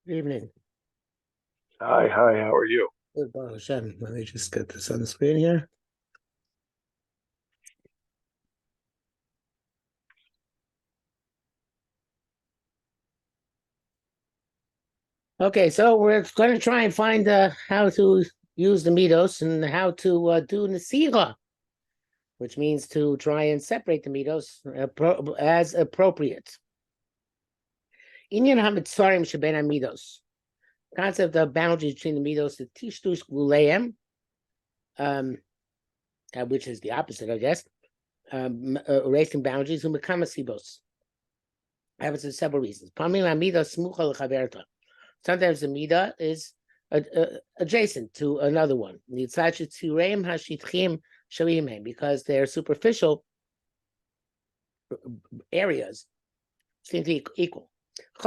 Good evening. Hi, how are you? Good, Baruch Hashem. Let me just get this on the screen here. Okay, so we're going to try and find how to use the middos and how to do nesira, which means to try and separate the middos as appropriate. Inyan hamitzarim sheben middos. Concept of boundaries between the middos, the tishtush guleim, which is the opposite, I guess. Erasing boundaries, who become a sibos. Happens for several reasons. Sometimes the midah is adjacent to another one, because they're superficial areas seem to be equal. It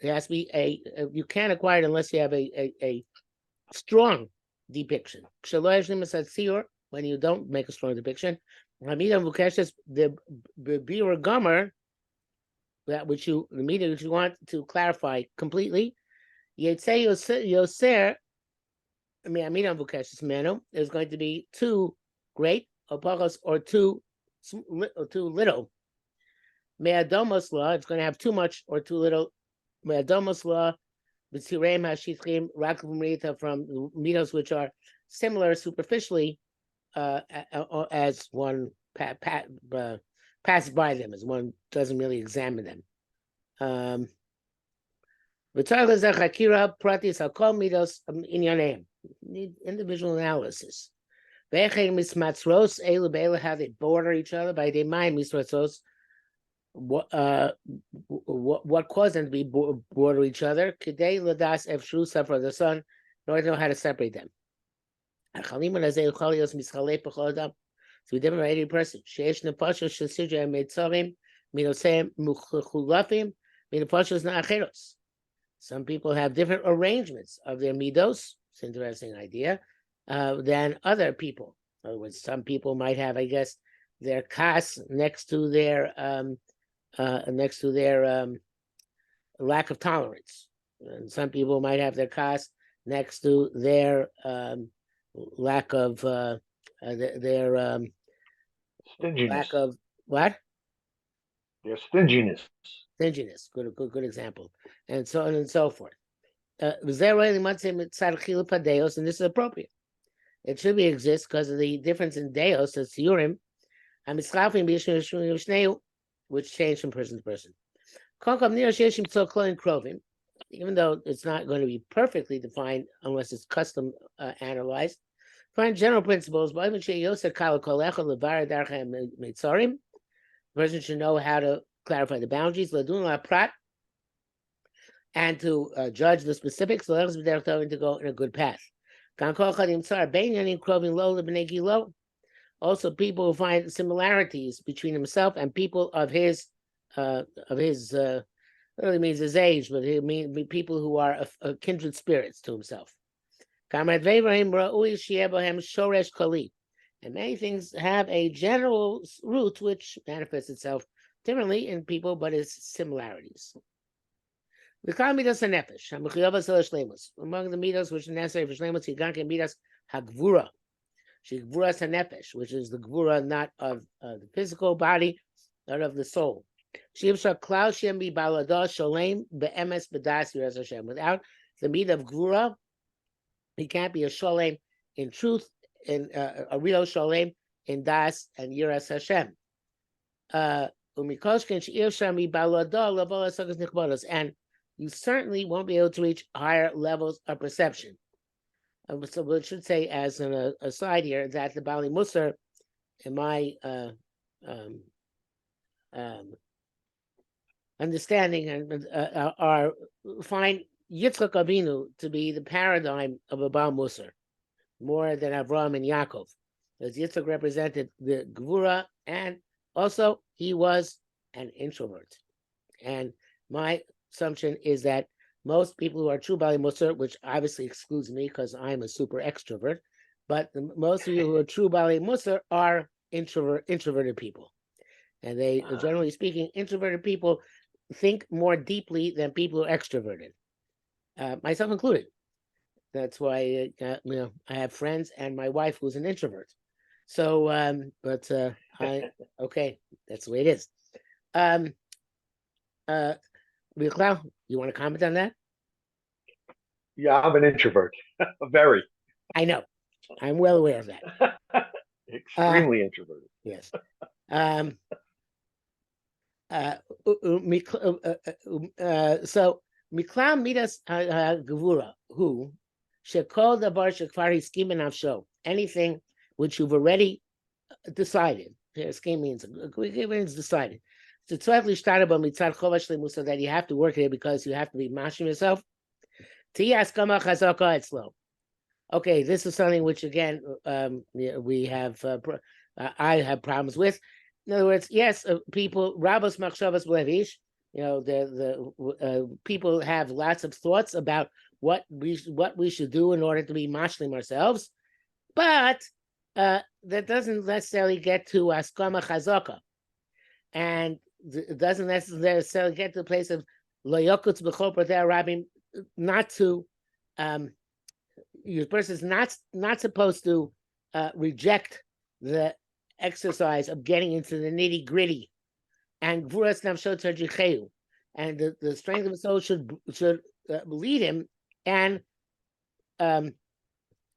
has to be you can't acquire it unless you have a strong depiction. When you don't make a strong depiction, the bir gomer, that which you want to clarify completely, yoser. Is going to be too great, or too little. Me'adomos law, it's going to have too much or too little. Me'adomos law, from middos which are similar superficially as one passes by them, as one doesn't really examine them. Need individual analysis. How they border each other by their mind. What caused them to be border each other? Kidei ladas efshusa for the sun, in order to know how to separate them. So we different any person. Some people have different arrangements of their middos. It's an interesting idea than other people. In other words, some people might have, I guess, their kas next to their lack of tolerance, and some people might have their kas next to their lack of Stinginess. lack of what? Their stinginess. Stinginess. Good example, and so on and so forth. And this is appropriate. It should be exist because of the difference in deos, as yurim, which change from person to person. Even though it's not going to be perfectly defined unless it's custom analyzed, find general principles. The person should know how to clarify the boundaries and to judge the specifics, to go in a good path. Also, people who find similarities between himself and people of his really means his age, but it means people who are kindred spirits to himself. And many things have a general root which manifests itself differently in people, but it's similarities. Among the middos which are necessary for shleimus, middos Gevruas HaNefesh, which is the Gevurah not of the physical body, but of the soul. Without the meat of Gevurah, he can't be a sholem in truth, in a real sholem in das and yiras Hashem. And you certainly won't be able to reach higher levels of perception. So we should say, as an aside here, that the Bali Mussar, in my understanding, are find Yitzchak Avinu to be the paradigm of a Baal Mussar, more than Avraham and Yaakov, as Yitzchak represented the Gevurah, and also he was an introvert. And my assumption is that most people who are true Bali Mussar, which obviously excludes me because I'm a super extrovert, but most of you who are true Bali Mussar are introverted people. And they, generally speaking, introverted people think more deeply than people who are extroverted, myself included. That's why, I have friends and my wife who's an introvert. So, okay, that's the way it is. Michal, you want to comment on that? Yeah, I'm an introvert. Very. I know. I'm well aware of that. Extremely introverted. Yes. So Miklam Midas Gevurah, who Shekol Dabar Shekvar Hiskim Nafsho, anything which you've already decided. Scheme means decided. So totally started by mitzad chovash lemusa that you have to work here because you have to be mashing yourself. Tiyas kama chazaka etzlo. Okay, this is something which again we have. I have problems with. In other words, yes, people rabos machshavas blevish. The people have lots of thoughts about what we should do in order to be mashlim ourselves, but that doesn't necessarily get to askama chazaka, and it doesn't necessarily get to the place of loyokutz b'chol pratei rabim, not to your person is not supposed to reject the exercise of getting into the nitty gritty, and Gevruas nafsho terjicheu, and the strength of the soul should lead him and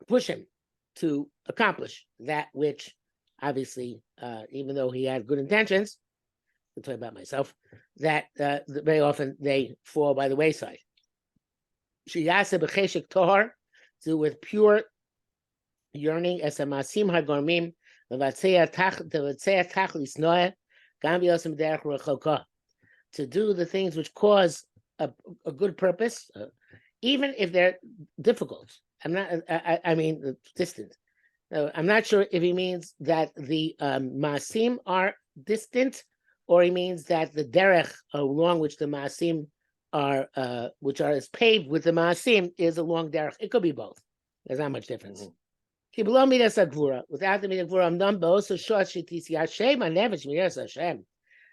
push him to accomplish that which, obviously, even though he had good intentions, I'm talking about myself, that very often they fall by the wayside. Sheyasa b'cheshek tohar, to with pure yearning as a masim hagormim levatzea tachlis noah gam b'yosem derech rechoka, to do the things which cause a good purpose, even if they're difficult. I mean distant. I'm not sure if he means that the masim are distant, or he means that the derech along which the masim are, which are as paved with the maasim, is a long derech. It could be both. There's not much difference. Without the midah gevurah, I'm done. But also short shitisi Hashem HaNefesh midas Hashem.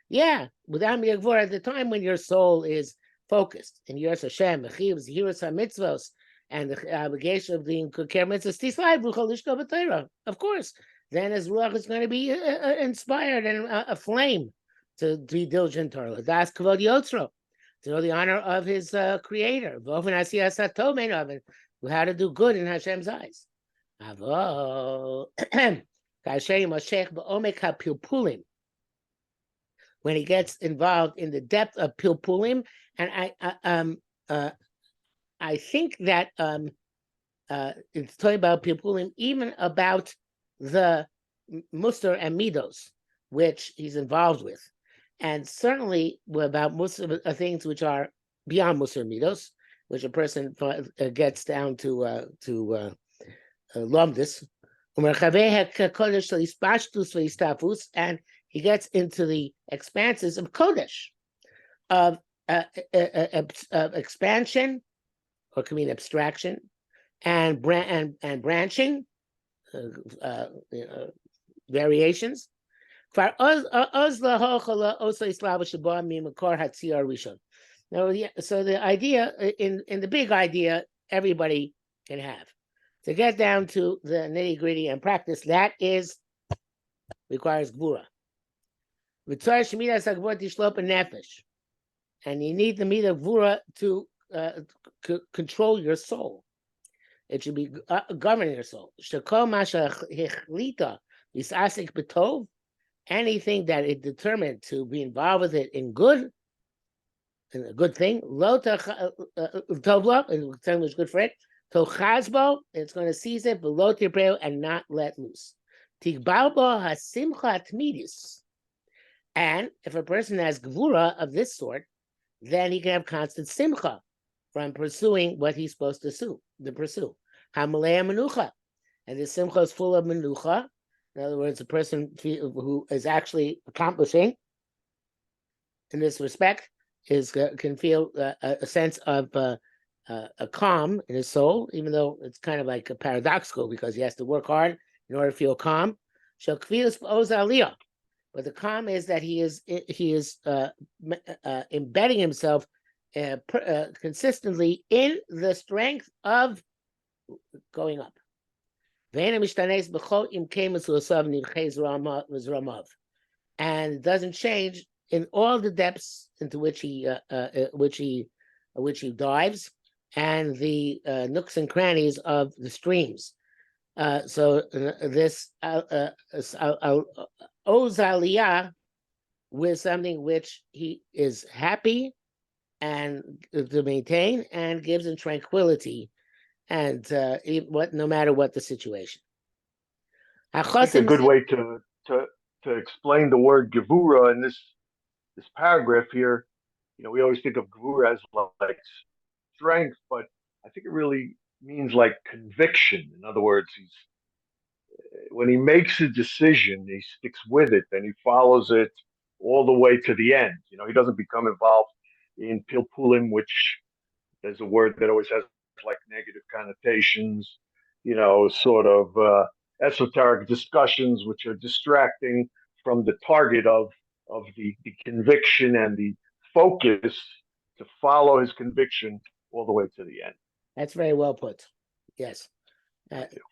Yeah, without midah gevurah, at the time when your soul is focused in Yiras Hashem, Mechiv Yiras HaMitzvos, and the obligation of the care mitzvahs tislai v'chol lishko b'Torah. Of course, then his ruach is going to be inspired and aflame to be diligent Torah. Das kavod yotzro, to know the honor of his creator, how to do good in Hashem's eyes. When he gets involved in the depth of pilpulim, and I think that it's talking about pilpulim, even about the Mussar and Middos, which he's involved with. And certainly about most of the things which are beyond Mussar Middos, which a person gets down to lomdus, and he gets into the expanses of kodesh, of expansion, or can mean abstraction, and branching, variations. Now, so the idea, in the big idea, everybody can have. To get down to the nitty gritty and practice, that requires Gevurah. And you need the midah Gevurah to control your soul. It should be governing your soul. Anything that it determined to be involved with it in good, in a good thing, it's good for it. Tochazbo, it's going to seize it, and not let loose. And if a person has Gevurah of this sort, then he can have constant simcha from pursuing what he's supposed to pursue. Hamalei menucha, and the simcha is full of menucha. In other words, a person who is actually accomplishing in this respect can feel a sense of a calm in his soul, even though it's kind of like a paradoxical because he has to work hard in order to feel calm. Shokvius Ozaliyah. But the calm is that he is embedding himself consistently in the strength of going up. And doesn't change in all the depths into which he dives, and the nooks and crannies of the streams. So this Ozaliyah with something which he is happy and to maintain and gives him tranquility, and no matter what the situation. I think a good way to explain the word Gevurah in this paragraph here, we always think of Gevurah as like strength, but I think it really means like conviction. In other words, when he makes a decision, he sticks with it and he follows it all the way to the end. He doesn't become involved in pilpulim, which is a word that always has like negative connotations, sort of esoteric discussions, which are distracting from the target of the conviction and the focus to follow his conviction all the way to the end. That's very well put. Yes. Thank you.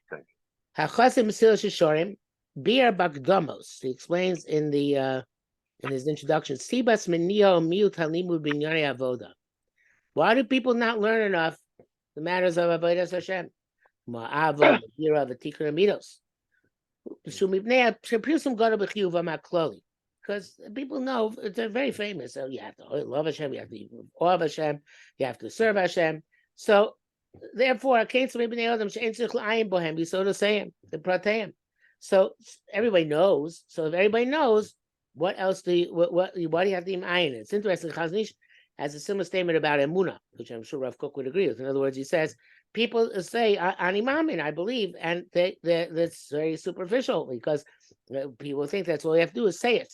Hachasim Mesil Shishorim, Bir Bagdomos. He explains in his introduction, Sibas Menio Miut Halimu Binyari Avoda. Why do people not learn enough the matters of Avodas Hashem? Ma'avo, Gevurah, V'tikun Middos. Because people know they're very famous. So you have to love Hashem, you have to love Hashem, you have to serve Hashem. So therefore, so to say the prateim. So everybody knows. So if everybody knows, what else do you what do you have to ayin? It's interesting. Chaznish has a similar statement about emunah, which I'm sure Rav Kook would agree with. In other words, he says people say ani mamin, I believe, and that's very superficial because people think that's all you have to do is say it,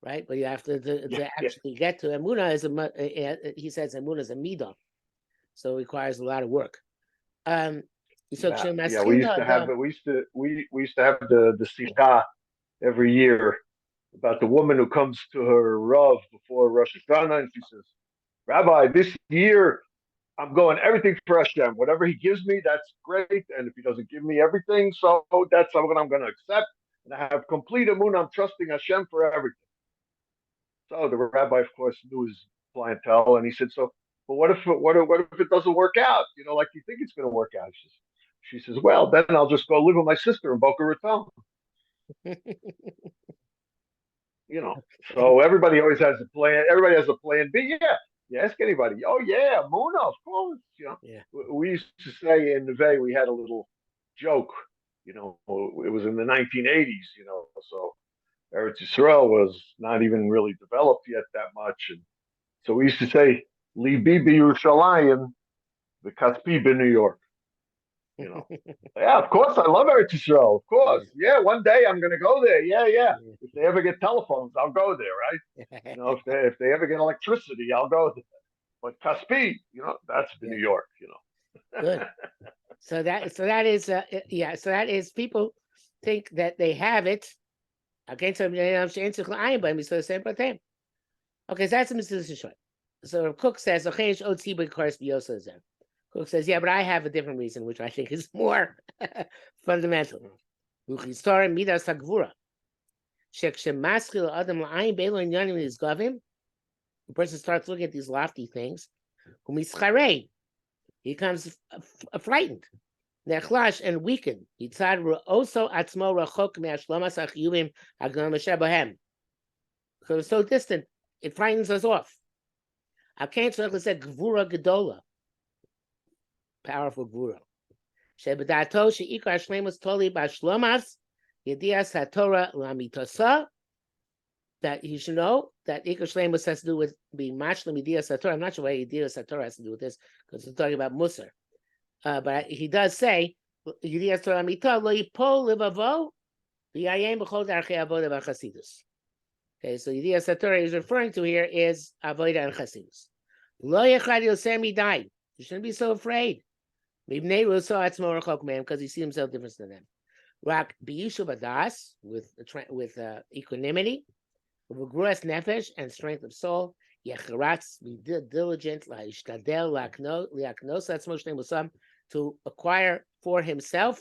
right? But you have to actually get to emunah. He says emunah is a midah. So it requires a lot of work. We used to have the sikha every year about the woman who comes to her Rav before Rosh Hashanah, and she says, Rabbi, this year I'm going everything for Hashem. Whatever he gives me, that's great. And if he doesn't give me everything, so that's what I'm going to accept. And I have complete emunah. I'm trusting Hashem for everything. So the rabbi, of course, knew his clientele, and he said, "So, but what if it doesn't work out? Like you think it's going to work out?" She says, "Well, then I'll just go live with my sister in Boca Raton." So everybody always has a plan. Everybody has a plan B. Yeah, you ask anybody. Oh yeah, Muna, of course. Yeah. We used to say in Neve, we had a little joke. It was in the 1980s. So Eretz Yisrael was not even really developed yet that much, and so we used to say, "Libi b'Yerushalayim, v'Kaspi b'New York." Yeah, of course, I love Eretz Yisrael. Of course, yeah. One day I'm going to go there. Yeah. If they ever get telephones, I'll go there, right? If they ever get electricity, I'll go there. But Kaspi, that's New York. Good. So that is people think that they have it. Okay, so that's a mistake. So Cook says, Cook says, yeah, but I have a different reason, which I think is more fundamental. The person starts looking at these lofty things. He becomes frightened, and weakened. So it's so distant, it frightens us off. Gevurah gedola. Powerful Gevurah. That you should know that Ikar Shleimus has to do with being mashlim Yediyas HaTorah. I'm not sure why Yediyas HaTorah has to do with this because it's talking about Mussar. But he does say Yediyas Torah Mitah lo yipol livavo v'yayem b'chol darchei avoda v'chasidus. Okay, so Yediyas HaTorah he's referring to here is avoda and chasidus. Lo yechad yosem midai. You shouldn't be so afraid. Because he sees himself different than them. Rak biyishuv adas with equanimity, Gevruas HaNefesh and strength of soul. Yecharatz, be diligent, laishtadel liaknos. That's Moshe Musam, to acquire for himself.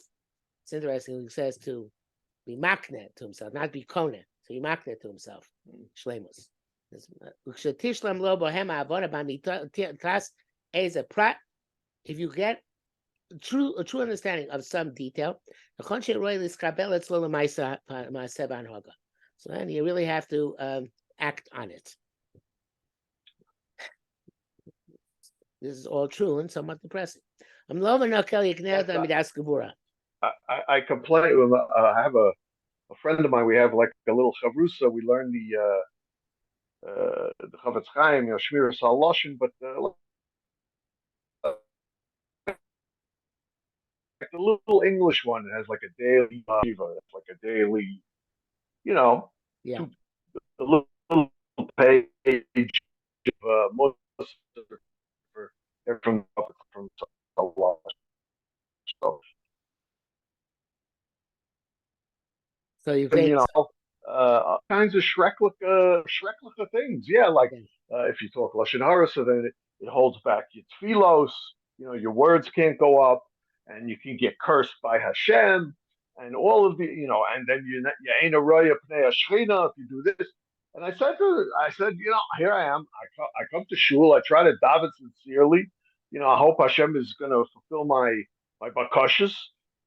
It's interesting. He says to be makne to himself, not be kone. So he makne to himself. Shlemus. Ukshitishlam lo bohema avona b'mitas as a prat. If you get a true understanding of some detail, so then you really have to act on it. This is all true and somewhat depressing. I complain. I have a friend of mine. We have like a little chavrusa. We learn the Chavetz Chaim, Shmiras HaLashon, but the little English one has like a daily shiva. It's like a daily, a little page of from Allah. So you think kinds of shreklika things, like if you talk lashon hara, so then it holds back your tfilos. Your words can't go up, and you can get cursed by Hashem, and all of the, and then you ain't a roya pnei Shechina if you do this. And I said, here I am. I come to shul. I try to daven sincerely. I hope Hashem is going to fulfill my bakashas.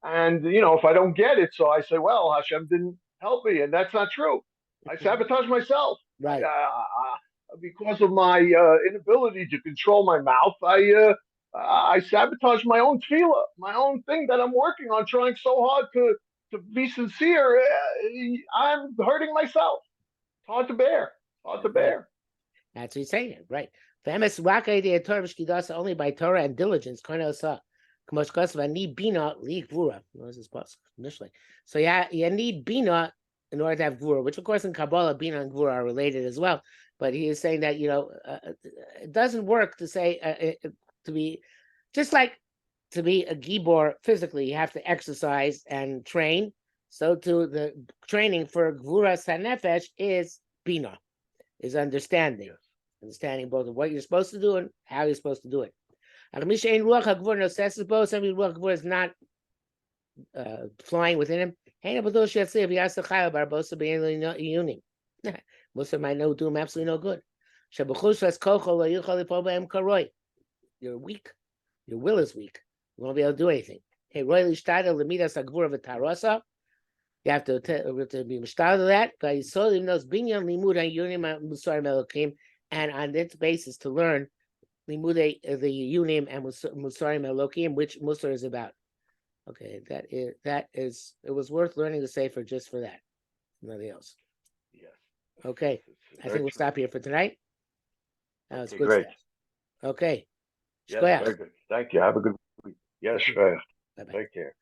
And if I don't get it, so I say, well, Hashem didn't help me, and that's not true. I sabotage myself, right? Because of my inability to control my mouth. I sabotage my own tefillah, my own thing that I'm working on, trying so hard to be sincere. I'm hurting myself. It's hard to bear. That's what he's saying, right? Famous idea Torah only by Torah and diligence. Need bina Gevurah. Initially, so you need bina in order to have Gevurah, which of course in Kabbalah bina and Gevurah are related as well. But he is saying that it doesn't work to say to be just like to be a gibor physically. You have to exercise and train. So to the training for Gevurah HaNefesh is bina, is understanding, understanding both of what you're supposed to do and how you're supposed to do it. Somebody Ruach Gevurah is not flying within him. Mussar might do him absolutely no good. You're weak. Your will is weak. You won't be able to do anything. You have to be mishtal of that. And on its basis to learn the Yunim and Musarim Elokim, which Mussar is about. Okay, that is it was worth learning the sefer just for that. Nothing else. Yes. Okay. I think we'll stop here for tonight. That was good great. stuff. Okay. Yes, very good. Thank you. Have a good week. Yes, Take care.